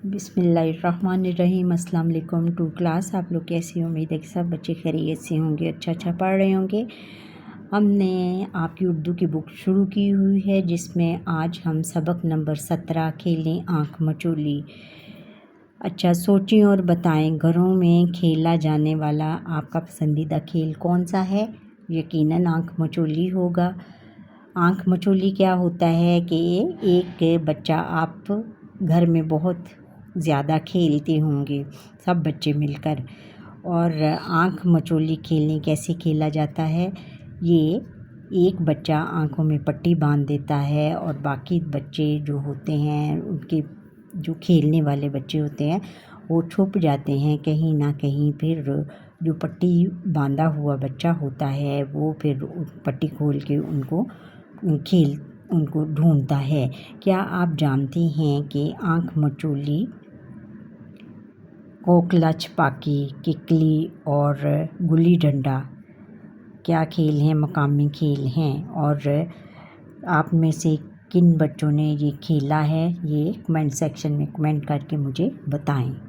बिस्मिल्लाहिर्रहमानिर्रहीम। अस्सलाम वालेकुम टू क्लास। आप लोग कैसी हो? उम्मीद है कि सब बच्चे खैरियत से होंगे, अच्छा पढ़ रहे होंगे। हमने आपकी उर्दू की बुक शुरू की हुई है जिसमें आज हम सबक नंबर 17 खेलें आँख मचोली। अच्छा, सोचें और बताएं, घरों में खेला जाने वाला आपका पसंदीदा खेल कौन सा है? यकीनन आँख मचोली होगा। आँख मचोली क्या होता है कि एक बच्चा, आप घर में बहुत ज़्यादा खेलते होंगे सब बच्चे मिलकर, और आँख मचोली खेलने कैसे खेला जाता है? ये एक बच्चा आँखों में पट्टी बांध देता है और बाकी बच्चे जो होते हैं, उनके जो खेलने वाले बच्चे होते हैं, वो छुप जाते हैं कहीं ना कहीं। फिर जो पट्टी बांधा हुआ बच्चा होता है वो फिर पट्टी खोल के उनको ढूंढता है। क्या आप जानते हैं कि आँख मचोली, कोकला छपाकी, किकली और गुल्ली डंडा क्या खेल हैं? मकामी खेल हैं। और आप में से किन बच्चों ने ये खेला है, ये कमेंट सेक्शन में कमेंट करके मुझे बताएं।